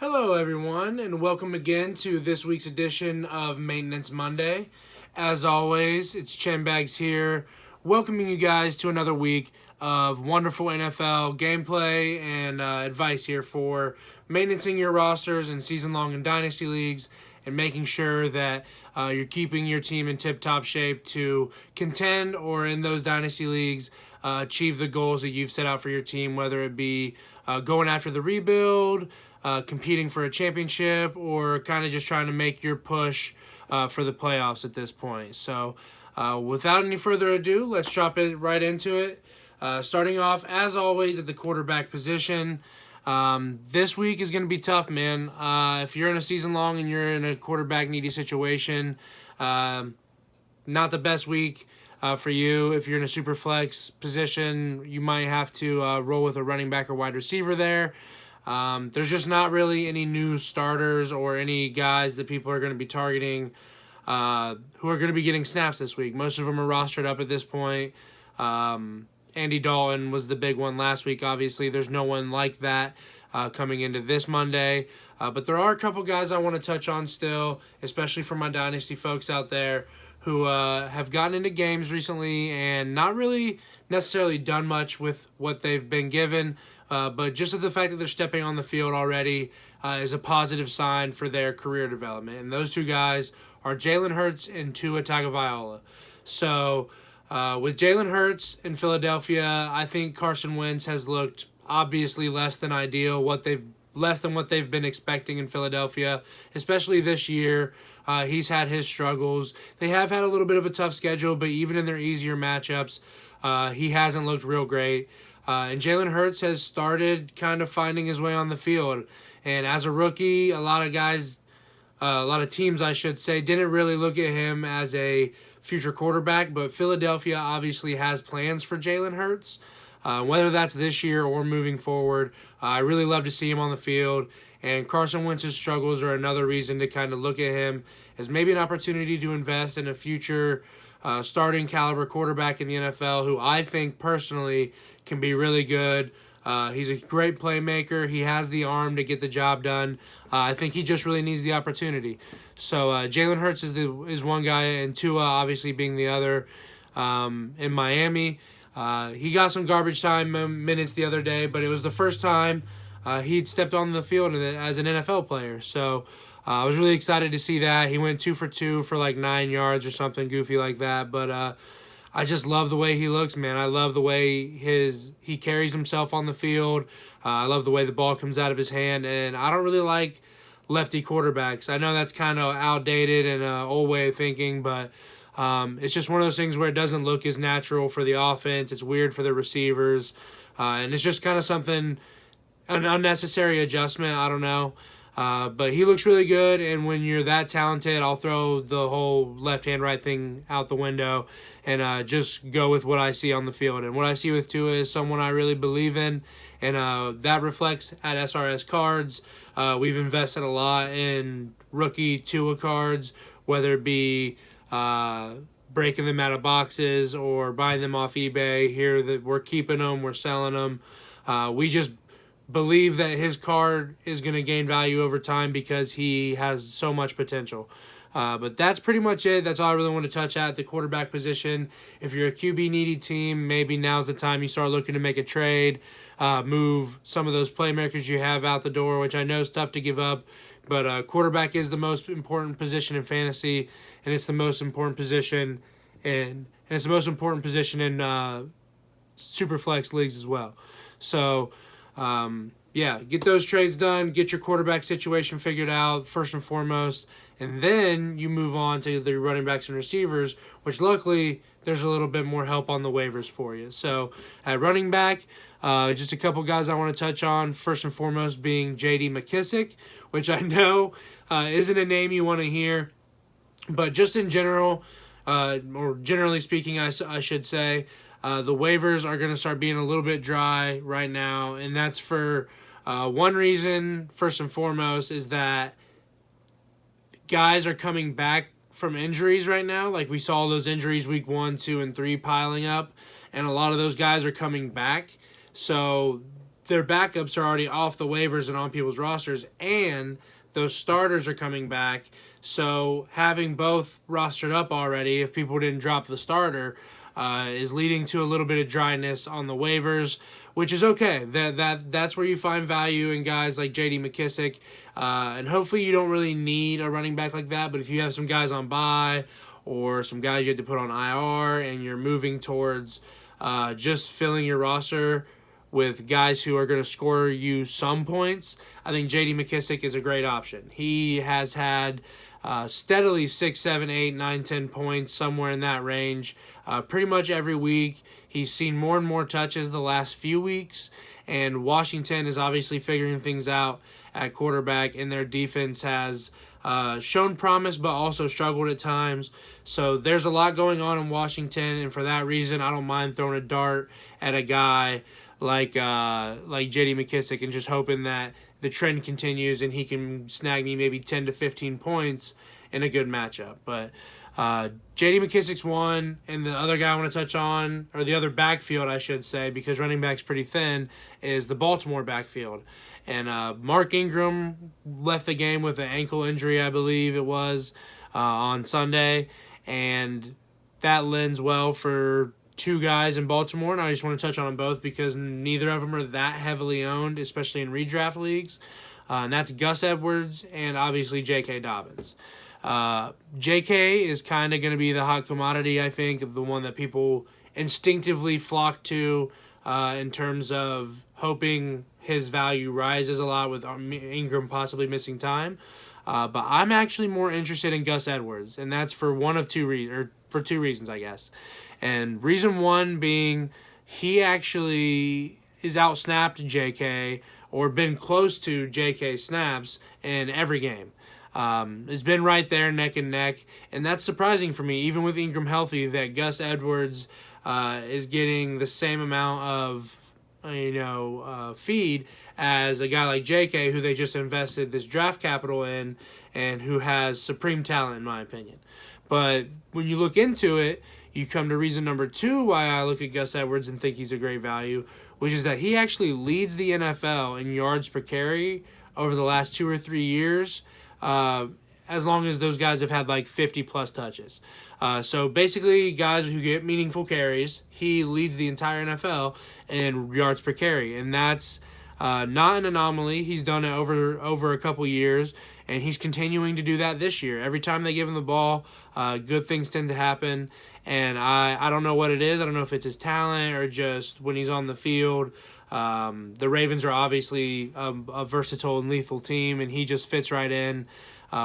Hello, everyone, and welcome again to this week's edition of Maintenance Monday. As always, it's Chen Bags here, welcoming you guys to another week of wonderful NFL gameplay and advice here for maintaining your rosters in season-long and dynasty leagues and making sure that you're keeping your team in tip-top shape to contend or in those dynasty leagues achieve the goals that you've set out for your team, whether it be going after the rebuild, competing for a championship, or kind of just trying to make your push for the playoffs at this point. So without any further ado, let's drop it right into it. Starting off, as always, at the quarterback position. This week is going to be tough, man. If you're in a season long and you're in a quarterback needy situation, not the best week for you. If you're in a super flex position, you might have to roll with a running back or wide receiver there. There's just not really any new starters or any guys that people are going to be targeting who are going to be getting snaps this week. Most of them are rostered up at this point. Andy Dalton was the big one last week. Obviously, there's no one like that coming into this Monday. But there are a couple guys I want to touch on still, especially for my Dynasty folks out there who have gotten into games recently and not really necessarily done much with what they've been given. But just the fact that they're stepping on the field already is a positive sign for their career development. And those two guys are Jalen Hurts and Tua Tagovailoa. So with Jalen Hurts in Philadelphia, I think Carson Wentz has looked obviously less than ideal, less than what they've been expecting in Philadelphia, especially this year. He's had his struggles. They have had a little bit of a tough schedule, but even in their easier matchups, he hasn't looked real great. And Jalen Hurts has started kind of finding his way on the field. And as a rookie, a lot of teams, I should say, didn't really look at him as a future quarterback. But Philadelphia obviously has plans for Jalen Hurts, whether that's this year or moving forward. I really love to see him on the field. And Carson Wentz's struggles are another reason to kind of look at him as maybe an opportunity to invest in a future starting caliber quarterback in the NFL who I think personally can be really good. He's a great playmaker. He has the arm to get the job done. I think he just really needs the opportunity. So Jalen Hurts is one guy, and Tua obviously being the other in Miami. He got some garbage time minutes the other day, but it was the first time he'd stepped on the field as an NFL player. So I was really excited to see that. He went 2 for 2 for like 9 yards or something goofy like that. But I just love the way he looks, man. I love the way he carries himself on the field. I love the way the ball comes out of his hand. And I don't really like lefty quarterbacks. I know that's kind of outdated and an old way of thinking, but it's just one of those things where it doesn't look as natural for the offense. It's weird for the receivers. And it's just kind of an unnecessary adjustment. I don't know. But he looks really good, and when you're that talented, I'll throw the whole left-hand, right thing out the window and just go with what I see on the field. And what I see with Tua is someone I really believe in, and that reflects at SRS Cards. We've invested a lot in rookie Tua cards, whether it be breaking them out of boxes or buying them off eBay. Here that we're keeping them, we're selling them. We just believe that his card is going to gain value over time because he has so much potential. But that's pretty much it. That's all I really want to touch at the quarterback position. If you're a QB needy team, maybe now's the time you start looking to make a trade, move some of those playmakers you have out the door, which I know is tough to give up. But quarterback is the most important position in fantasy, and it's the most important position in super flex leagues as well. So get those trades done, get your quarterback situation figured out first and foremost, and then you move on to the running backs and receivers, which luckily there's a little bit more help on the waivers for you. So at running back, just a couple guys I want to touch on, first and foremost being J.D. McKissick, which I know isn't a name you want to hear, but just in general, or generally speaking, I should say, the waivers are going to start being a little bit dry right now, and that's for one reason, first and foremost, is that guys are coming back from injuries right now. Like we saw those injuries week 1, 2, and 3 piling up, and a lot of those guys are coming back. So their backups are already off the waivers and on people's rosters, and those starters are coming back. So having both rostered up already, if people didn't drop the starter, is leading to a little bit of dryness on the waivers, which is okay. That's where you find value in guys like J.D. McKissic, and hopefully you don't really need a running back like that. But if you have some guys on bye or some guys you had to put on IR and you're moving towards just filling your roster with guys who are going to score you some points, I think J.D. McKissic is a great option. He has had steadily 6, 7, 8, 9, 10 points, somewhere in that range, pretty much every week. He's seen more and more touches the last few weeks, and Washington is obviously figuring things out at quarterback, and their defense has shown promise but also struggled at times. So there's a lot going on in Washington, and for that reason, I don't mind throwing a dart at a guy like J.D. McKissic and just hoping that the trend continues and he can snag me maybe 10 to 15 points in a good matchup. But J.D. McKissic's one, and the other guy I want to touch on, or the other backfield I should say, because running back's pretty thin, is the Baltimore backfield. And Mark Ingram left the game with an ankle injury, I believe it was, on Sunday, and that lends well for two guys in Baltimore, and I just want to touch on them both because neither of them are that heavily owned, especially in redraft leagues. And that's Gus Edwards and obviously J.K. Dobbins. J.K. is kind of going to be the hot commodity, I think, of the one that people instinctively flock to in terms of hoping his value rises a lot with Ingram possibly missing time. But I'm actually more interested in Gus Edwards, and that's for for two reasons, I guess. And reason one being he actually is outsnapped JK or been close to JK snaps in every game. It's been right there neck and neck, and that's surprising for me, even with Ingram healthy, that Gus Edwards is getting the same amount of feed as a guy like JK, who they just invested this draft capital in and who has supreme talent in my opinion. But when you look into it, you come to reason number two why I look at Gus Edwards and think he's a great value, which is that he actually leads the NFL in yards per carry over the last 2 or 3 years, as long as those guys have had like 50-plus touches. So basically, guys who get meaningful carries, he leads the entire NFL in yards per carry, and that's not an anomaly. He's done it over a couple years, and he's continuing to do that this year. Every time they give him the ball, good things tend to happen. And I don't know what it is. I don't know if it's his talent or just when he's on the field. The Ravens are obviously a versatile and lethal team, and he just fits right in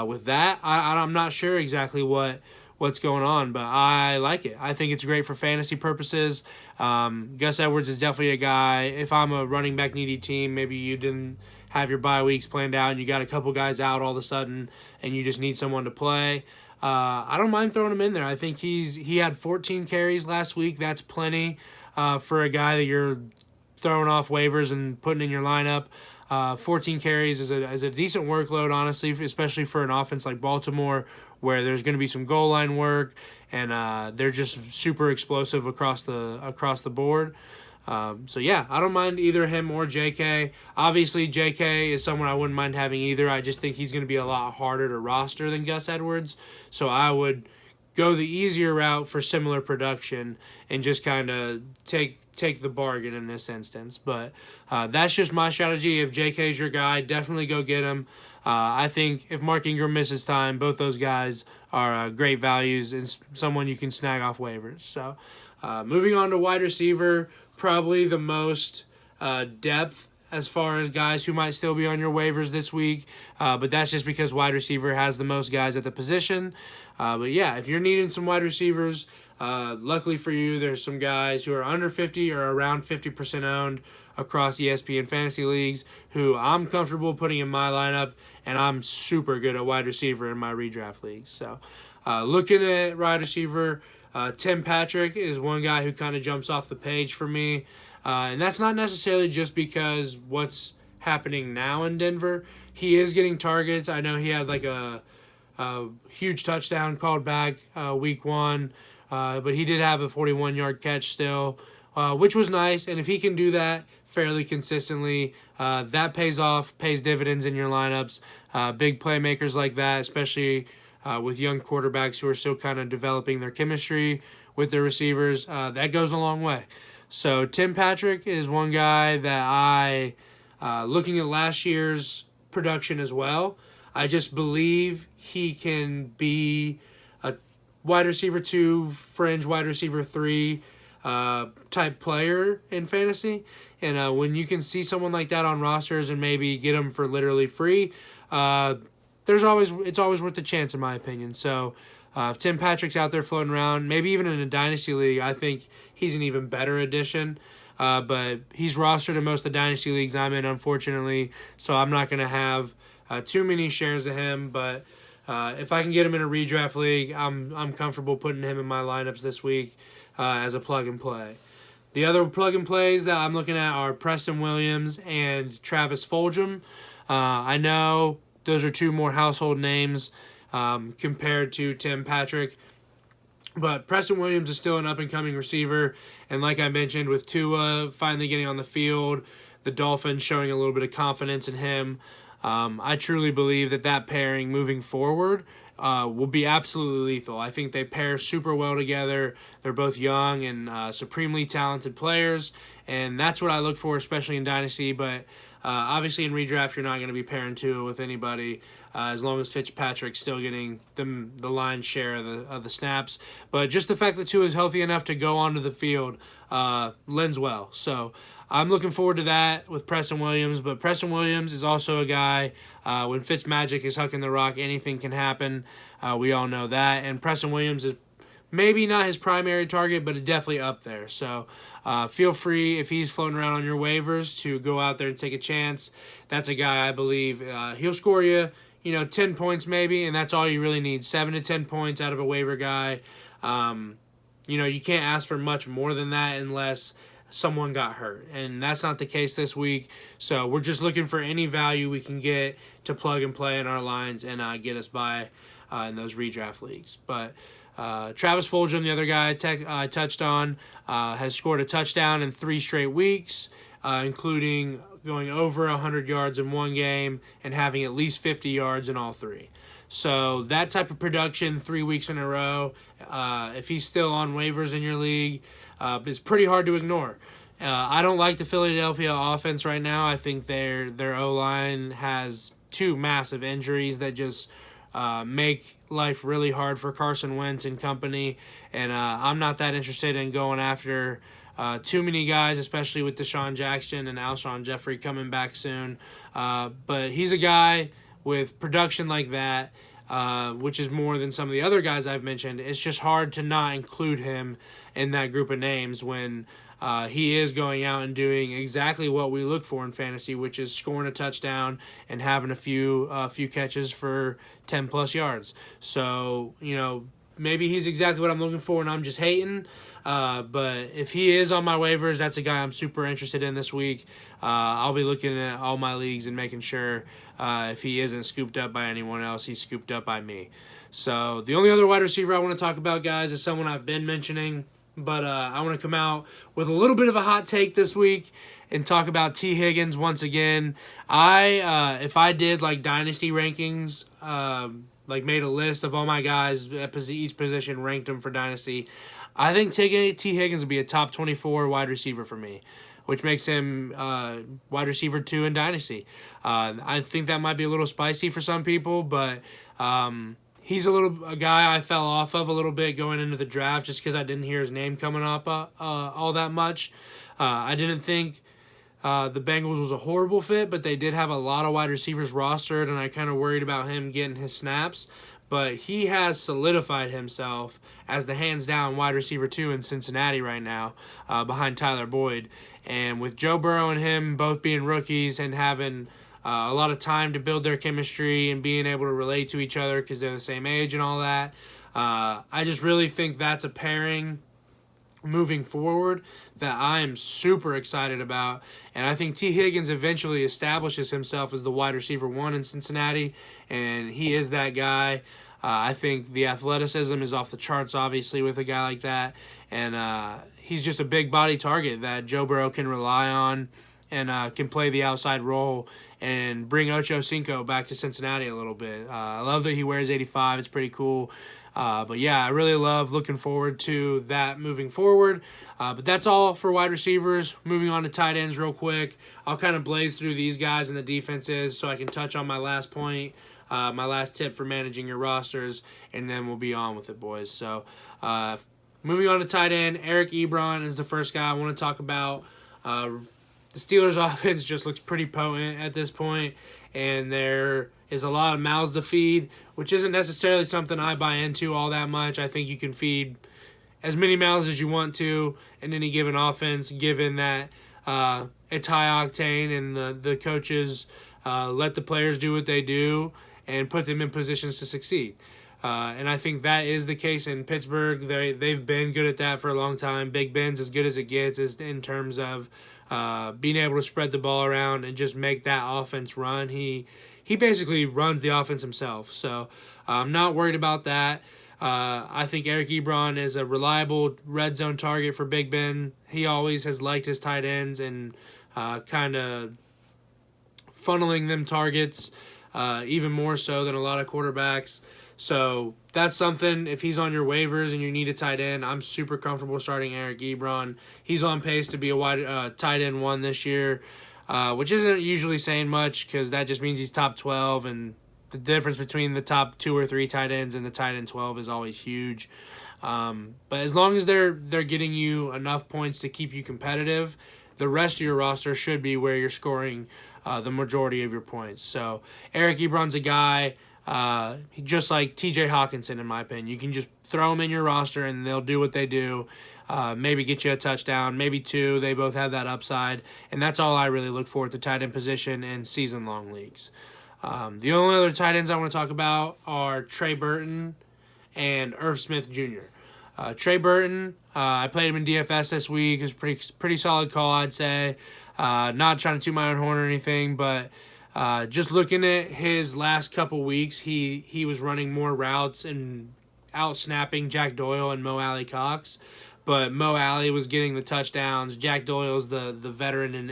with that. I'm not sure exactly what's going on, but I like it. I think it's great for fantasy purposes. Gus Edwards is definitely a guy. If I'm a running back needy team, maybe you didn't have your bye weeks planned out and you got a couple guys out all of a sudden and you just need someone to play, I don't mind throwing him in there. I think he had 14 carries last week. That's plenty for a guy that you're throwing off waivers and putting in your lineup. 14 carries is a decent workload, honestly, especially for an offense like Baltimore, where there's going to be some goal line work, and they're just super explosive across the board. So yeah, I don't mind either him or JK. Obviously, JK is someone I wouldn't mind having either. I just think he's going to be a lot harder to roster than Gus Edwards. So I would go the easier route for similar production and just kind of take the bargain in this instance. But that's just my strategy. If JK is your guy, definitely go get him. I think if Mark Ingram misses time, both those guys are great values and someone you can snag off waivers. So moving on to wide receiver, probably the most depth as far as guys who might still be on your waivers this week, but that's just because wide receiver has the most guys at the position. But yeah, if you're needing some wide receivers, luckily for you, there's some guys who are under 50 or around 50% owned across ESPN fantasy leagues who I'm comfortable putting in my lineup, and I'm super good at wide receiver in my redraft leagues. So looking at wide receiver, Tim Patrick is one guy who kind of jumps off the page for me. And that's not necessarily just because what's happening now in Denver. He is getting targets. I know he had like a huge touchdown called back week 1, but he did have a 41-yard catch still, which was nice. And if he can do that fairly consistently. That pays off, pays dividends in your lineups. Big playmakers like that, especially with young quarterbacks who are still kind of developing their chemistry with their receivers, that goes a long way. So Tim Patrick is one guy that looking at last year's production as well, I just believe he can be a wide receiver 2, fringe wide receiver 3 type player in fantasy. And when you can see someone like that on rosters and maybe get them for literally free, it's always worth the chance in my opinion. So if Tim Patrick's out there floating around, maybe even in a dynasty league, I think he's an even better addition. But he's rostered in most of the dynasty leagues I'm in, unfortunately, so I'm not going to have too many shares of him. But if I can get him in a redraft league, I'm comfortable putting him in my lineups this week as a plug and play. The other plug and plays that I'm looking at are Preston Williams and Travis Fulgham. I know those are two more household names compared to Tim Patrick. But Preston Williams is still an up-and-coming receiver. And like I mentioned, with Tua finally getting on the field, the Dolphins showing a little bit of confidence in him, I truly believe that pairing moving forward will be absolutely lethal. I think they pair super well together. They're both young and supremely talented players, and that's what I look for, especially in Dynasty. But obviously in redraft, you're not going to be pairing Tua with anybody. As long as Fitzpatrick's still getting the lion's share of the snaps. But just the fact that Tua is healthy enough to go onto the field lends well. So I'm looking forward to that with Preston Williams. But Preston Williams is also a guy, when Fitzmagic is hucking the rock, anything can happen. We all know that. And Preston Williams is maybe not his primary target, but definitely up there. So feel free, if he's floating around on your waivers, to go out there and take a chance. That's a guy I believe he'll score you, 10 points maybe, and that's all you really need, 7 to 10 points out of a waiver guy. You can't ask for much more than that unless someone got hurt, and that's not the case this week. So we're just looking for any value we can get to plug and play in our lines and get us by in those redraft leagues. But Travis Fulgham, the other guy I touched on, has scored a touchdown in 3 straight weeks, including going over 100 yards in one game and having at least 50 yards in all 3. So that type of production 3 weeks in a row, if he's still on waivers in your league, is pretty hard to ignore. I don't like the Philadelphia offense right now. I think their O-line has 2 massive injuries that just make life really hard for Carson Wentz and company. And I'm not that interested in going after too many guys, especially with Deshaun Jackson and Alshon Jeffrey coming back soon. But he's a guy with production like that, which is more than some of the other guys I've mentioned. It's just hard to not include him in that group of names when he is going out and doing exactly what we look for in fantasy, which is scoring a touchdown and having a few catches for 10-plus yards. So, maybe he's exactly what I'm looking for and I'm just hating. But if he is on my waivers, that's a guy I'm super interested in this week. I'll be looking at all my leagues and making sure if he isn't scooped up by anyone else, he's scooped up by me. So the only other wide receiver I want to talk about, guys, is someone I've been mentioning. But I want to come out with a little bit of a hot take this week and talk about T. Higgins once again. If I did like dynasty rankings, like made a list of all my guys at each position, ranked them for dynasty, I think T. Higgins would be a top 24 wide receiver for me, which makes him wide receiver 2 in dynasty. I think that might be a little spicy for some people, but he's a guy I fell off of a little bit going into the draft just because I didn't hear his name coming up all that much. I didn't think the Bengals was a horrible fit, but they did have a lot of wide receivers rostered, and I kind of worried about him getting his snaps. But he has solidified himself as the hands-down wide receiver 2 in Cincinnati right now, behind Tyler Boyd. And with Joe Burrow and him both being rookies and having a lot of time to build their chemistry and being able to relate to each other because they're the same age and all that, I just really think that's a pairing moving forward that I am super excited about. And I think T. Higgins eventually establishes himself as the wide receiver 1 in Cincinnati, and he is that guy. I think the athleticism is off the charts, obviously, with a guy like that. And he's just a big body target that Joe Burrow can rely on. and can play the outside role and bring Ocho Cinco back to Cincinnati a little bit. I love that he wears 85. It's pretty cool. But yeah, I really looking forward to that moving forward. But that's all for wide receivers. Moving on to tight ends real quick. I'll kind of blaze through these guys and the defenses so I can touch on my last point, my last tip for managing your rosters, and then we'll be on with it, boys. So moving on to tight end, Eric Ebron is the first guy I want to talk about. The Steelers' offense just looks pretty potent at this point, and there is a lot of mouths to feed, which isn't necessarily something I buy into all that much. I think you can feed as many mouths as you want to in any given offense, given that it's high octane and the coaches let the players do what they do and put them in positions to succeed. And I think that is the case in Pittsburgh. They've been good at that for a long time. Big Ben's as good as it gets in terms of being able to spread the ball around and just make that offense run. He basically runs the offense himself. So I'm not worried about that. I think Eric Ebron is a reliable red zone target for Big Ben. He always has liked his tight ends and kind of funneling them targets even more so than a lot of quarterbacks. So that's something, if he's on your waivers and you need a tight end, I'm super comfortable starting Eric Ebron. He's on pace to be a wide tight end 1 this year, which isn't usually saying much because that just means he's top 12, and the difference between the top 2 or 3 tight ends and the tight end 12 is always huge. But as long as they're getting you enough points to keep you competitive, the rest of your roster should be where you're scoring the majority of your points. So Eric Ebron's a guy, just like TJ Hawkinson, in my opinion. You can just throw them in your roster and they'll do what they do. Maybe get you a touchdown, maybe 2. They both have that upside, and that's all I really look for at the tight end position in season-long leagues. The only other tight ends I want to talk about are Trey Burton and Irv Smith Jr. Trey Burton, I played him in DFS this week. It was pretty solid call, I'd say. Not trying to toot my own horn or anything, but just looking at his last couple weeks, he was running more routes and out-snapping Jack Doyle and Mo Alley Cox. But Mo Alley was getting the touchdowns. Jack Doyle's the veteran in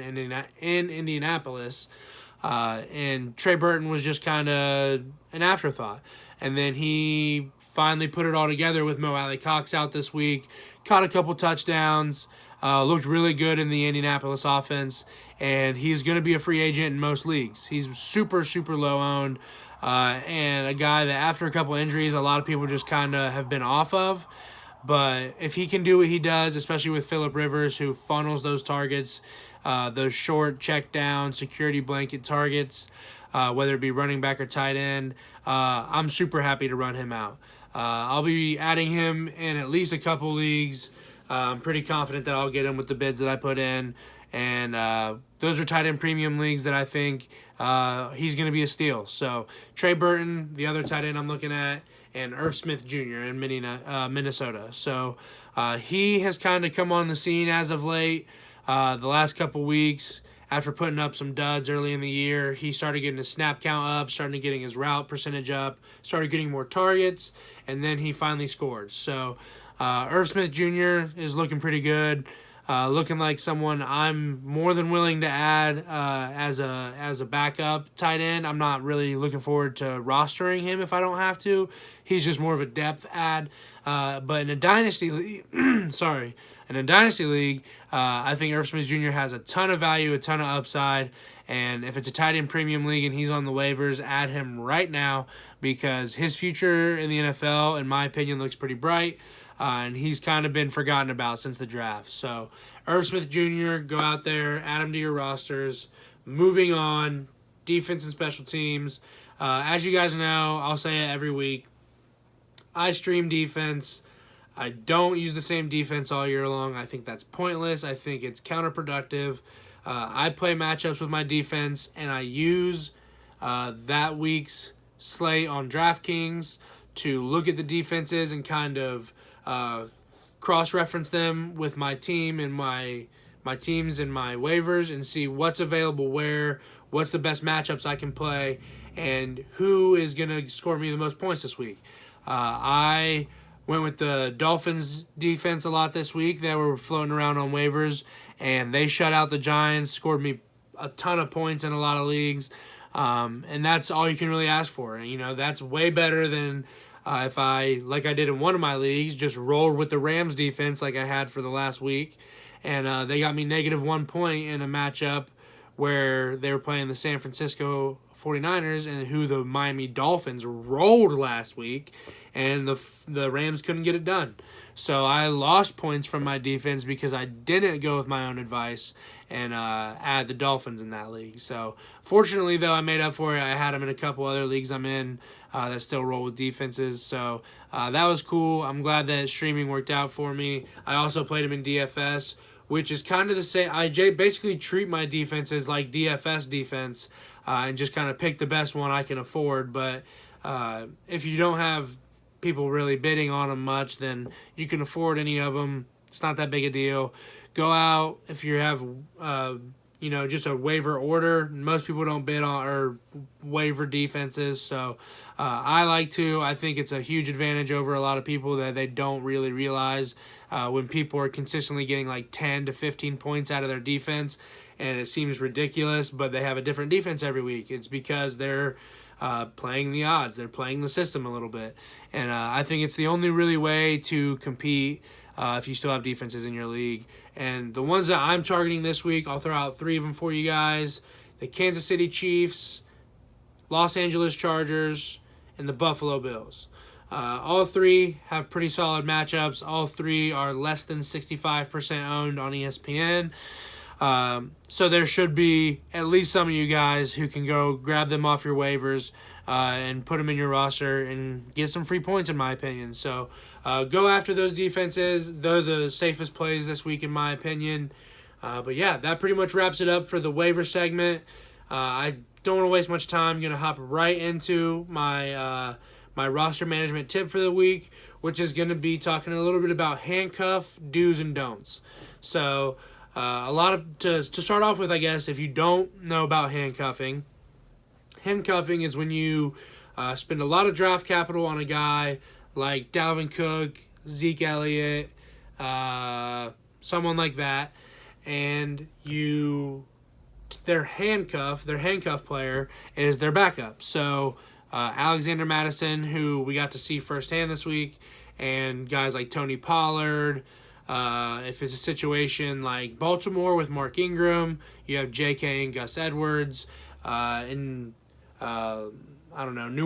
Indianapolis. And Trey Burton was just kind of an afterthought. And then he finally put it all together with Mo Alley Cox out this week. Caught a couple touchdowns. Looked really good in the Indianapolis offense. And he's going to be a free agent in most leagues. He's super, super low owned. And a guy that after a couple injuries, a lot of people just kind of have been off of. But if he can do what he does, especially with Phillip Rivers, who funnels those targets, those short check down security blanket targets, whether it be running back or tight end, I'm super happy to run him out. I'll be adding him in at least a couple leagues. I'm pretty confident that I'll get him with the bids that I put in. And those are tight end premium leagues that I think he's going to be a steal. So Trey Burton, the other tight end I'm looking at, and Irv Smith Jr. in Minnesota. So he has kind of come on the scene as of late. The last couple weeks, after putting up some duds early in the year, he started getting his snap count up, started getting his route percentage up, started getting more targets, and then he finally scored. So Irv Smith Jr. is looking pretty good. Looking like someone I'm more than willing to add as a backup tight end. I'm not really looking forward to rostering him if I don't have to. He's just more of a depth add. But in a dynasty league, I think Irv Smith Jr. has a ton of value, a ton of upside. And if it's a tight end premium league and he's on the waivers, add him right now because his future in the NFL, in my opinion, looks pretty bright. And he's kind of been forgotten about since the draft. So, Irv Smith Jr., go out there, add him to your rosters. Moving on, defense and special teams. As you guys know, I'll say it every week, I stream defense. I don't use the same defense all year long. I think that's pointless. I think it's counterproductive. I play matchups with my defense, and I use that week's slate on DraftKings to look at the defenses and kind of cross-reference them with my team and my teams and my waivers and see what's available where, what's the best matchups I can play, and who is going to score me the most points this week. I went with the Dolphins defense a lot this week. They were floating around on waivers, and they shut out the Giants, scored me a ton of points in a lot of leagues. And that's all you can really ask for. You know, that's way better than if I, like I did in one of my leagues, just rolled with the Rams defense like I had for the last week. And they got me negative 1 point in a matchup where they were playing the San Francisco 49ers and who the Miami Dolphins rolled last week, and the Rams couldn't get it done. So I lost points from my defense because I didn't go with my own advice and add the Dolphins in that league. So fortunately, though, I made up for it. I had them in a couple other leagues I'm in that still roll with defenses. So that was cool. I'm glad that streaming worked out for me. I also played them in DFS, which is kind of the same. I basically treat my defenses like DFS defense and just kind of pick the best one I can afford. But if you don't have people really bidding on them much, then you can afford any of them. It's not that big a deal. Go out if you have, just a waiver order. Most people don't bid on or waiver defenses, so I like to. I think it's a huge advantage over a lot of people that they don't really realize when people are consistently getting like 10 to 15 points out of their defense, and it seems ridiculous, but they have a different defense every week. It's because they're playing the odds. They're playing the system a little bit. And I think it's the only really way to compete if you still have defenses in your league. And the ones that I'm targeting this week, I'll throw out 3 of them for you guys. The Kansas City Chiefs, Los Angeles Chargers, and the Buffalo Bills. All 3 have pretty solid matchups. All 3 are less than 65% owned on ESPN. So there should be at least some of you guys who can go grab them off your waivers and put them in your roster and get some free points, in my opinion. So go after those defenses. They're the safest plays this week, in my opinion. But yeah, that pretty much wraps it up for the waiver segment. I don't want to waste much time. I'm going to hop right into my my roster management tip for the week, which is going to be talking a little bit about handcuff do's and don'ts. So to start off with, I guess, if you don't know about handcuffing is when you spend a lot of draft capital on a guy like Dalvin Cook, Zeke Elliott, someone like that, and their handcuff player is their backup. So Alexander Madison, who we got to see firsthand this week, and guys like Tony Pollard. If it's a situation like Baltimore with Mark Ingram, you have J.K. and Gus Edwards. New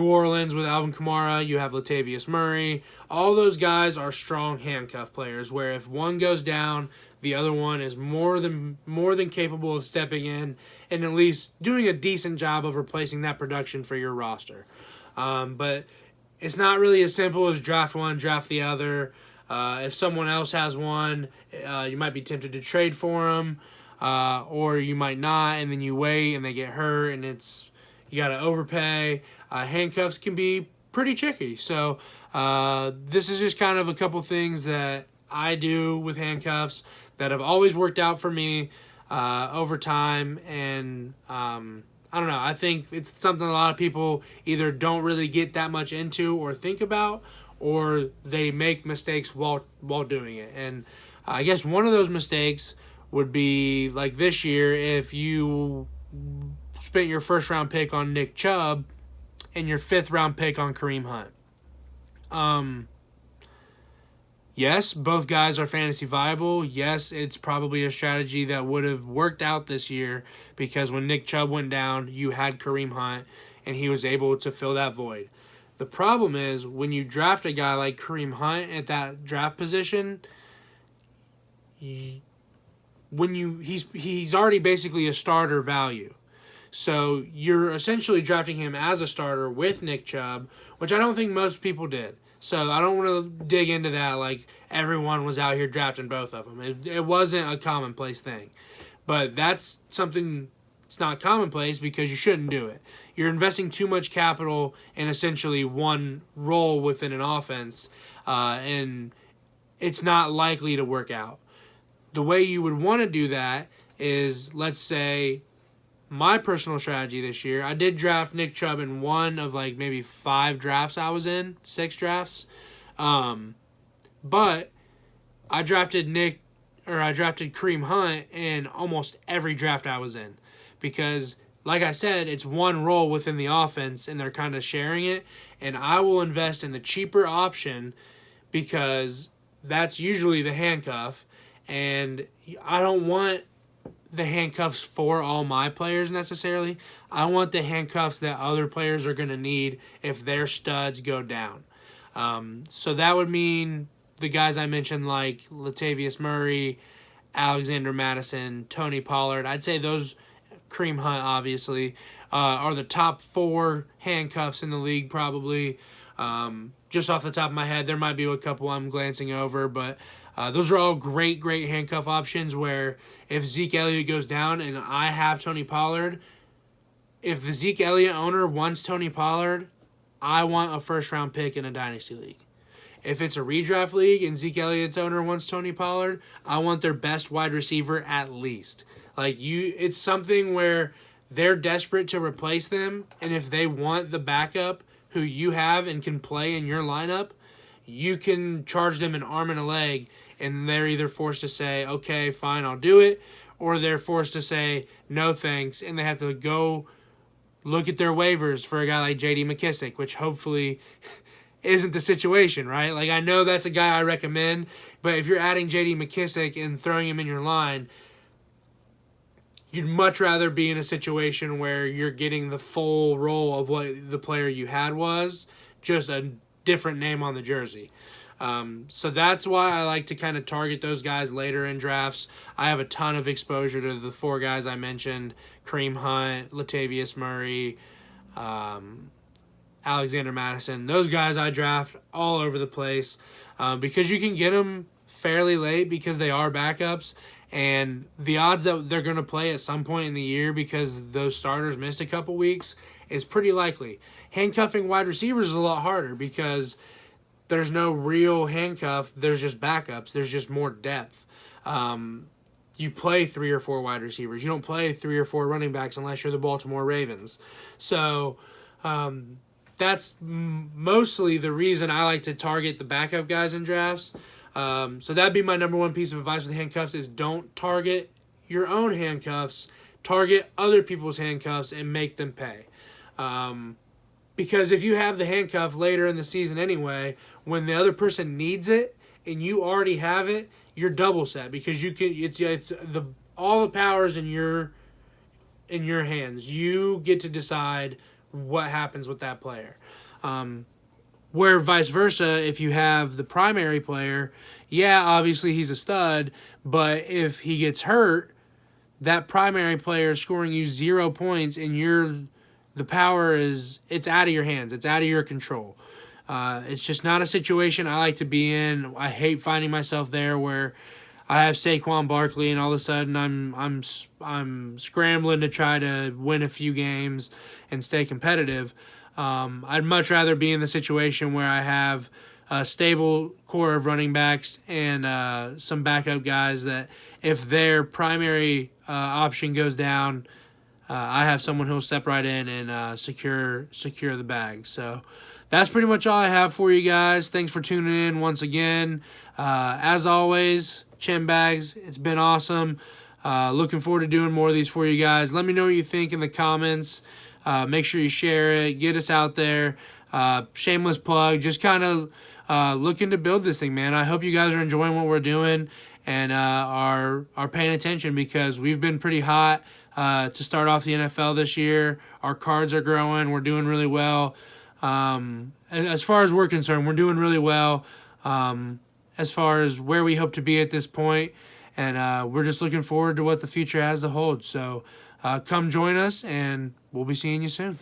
Orleans with Alvin Kamara, you have Latavius Murray. All those guys are strong handcuff players where if one goes down, the other one is more than capable of stepping in and at least doing a decent job of replacing that production for your roster. But it's not really as simple as draft one, draft the other. If someone else has one, you might be tempted to trade for them, or you might not, and then you wait and they get hurt and you got to overpay. Handcuffs can be pretty tricky. So this is just kind of a couple things that I do with handcuffs that have always worked out for me over time. And I don't know. I think it's something a lot of people either don't really get that much into or think about, or they make mistakes while doing it. And I guess one of those mistakes would be like this year if you spent your first round pick on Nick Chubb and your 5th round pick on Kareem Hunt. Yes, both guys are fantasy viable. Yes, it's probably a strategy that would have worked out this year because when Nick Chubb went down, you had Kareem Hunt and he was able to fill that void. The problem is when you draft a guy like Kareem Hunt at that draft position, he's already basically a starter value. So you're essentially drafting him as a starter with Nick Chubb, which I don't think most people did. So I don't want to dig into that like everyone was out here drafting both of them. It wasn't a commonplace thing. But that's something it's not commonplace because you shouldn't do it. You're investing too much capital in essentially one role within an offense, and it's not likely to work out. The way you would want to do that is, let's say, my personal strategy this year, I did draft Nick Chubb in one of like maybe 5 drafts I was in, 6 drafts. But I drafted Kareem Hunt in almost every draft I was in because, like I said, it's one role within the offense, and they're kind of sharing it. And I will invest in the cheaper option because that's usually the handcuff, and I don't want the handcuffs for all my players necessarily. I want the handcuffs that other players are going to need if their studs go down. So that would mean the guys I mentioned like Latavius Murray, Alexander Madison, Tony Pollard. I'd say those, Kareem Hunt obviously, are the top 4 handcuffs in the league probably. Just off the top of my head, there might be a couple I'm glancing over, but those are all great handcuff options where if Zeke Elliott goes down and I have Tony Pollard, if the Zeke Elliott owner wants Tony Pollard, I want a first-round pick in a dynasty league. If it's a redraft league and Zeke Elliott's owner wants Tony Pollard, I want their best wide receiver at least. It's something where they're desperate to replace them, and if they want the backup who you have and can play in your lineup, you can charge them an arm and a leg, and they're either forced to say, okay, fine, I'll do it, or they're forced to say, no thanks, and they have to go look at their waivers for a guy like J.D. McKissick, which hopefully isn't the situation, right? I know that's a guy I recommend, but if you're adding J.D. McKissick and throwing him in your line, you'd much rather be in a situation where you're getting the full role of what the player you had was, just a different name on the jersey. So that's why I like to kind of target those guys later in drafts. I have a ton of exposure to the 4 guys I mentioned: Kareem Hunt, Latavius Murray, Alexander Madison. Those guys I draft all over the place because you can get them fairly late because they are backups. And the odds that they're going to play at some point in the year because those starters missed a couple weeks is pretty likely. Handcuffing wide receivers is a lot harder because there's no real handcuff. There's just backups. There's just more depth. You play 3 or 4 wide receivers. You don't play 3 or 4 running backs unless you're the Baltimore Ravens. So that's mostly the reason I like to target the backup guys in drafts. So that'd be my number one piece of advice with handcuffs is don't target your own handcuffs. Target other people's handcuffs and make them pay. Because if you have the handcuff later in the season anyway, when the other person needs it and you already have it, you're double set because you can. It's all the powers in your hands. You get to decide what happens with that player. Where vice versa, if you have the primary player, yeah, obviously he's a stud, but if he gets hurt, that primary player is scoring you 0 points and the power it's out of your hands. It's out of your control. It's just not a situation I like to be in. I hate finding myself there where I have Saquon Barkley and all of a sudden I'm scrambling to try to win a few games and stay competitive. I'd much rather be in the situation where I have a stable core of running backs and some backup guys that if their primary option goes down, I have someone who'll step right in and secure the bag. So that's pretty much all I have for you guys. Thanks for tuning in once again. As always, Chin Bags, it's been awesome. Looking forward to doing more of these for you guys. Let me know what you think in the comments. Make sure you share it. Get us out there. Shameless plug. Just kind of looking to build this thing, man. I hope you guys are enjoying what we're doing and are paying attention because we've been pretty hot to start off the NFL this year. Our cards are growing. We're doing really well. As far as we're concerned, we're doing really well as far as where we hope to be at this point. And we're just looking forward to what the future has to hold. So come join us, and we'll be seeing you soon.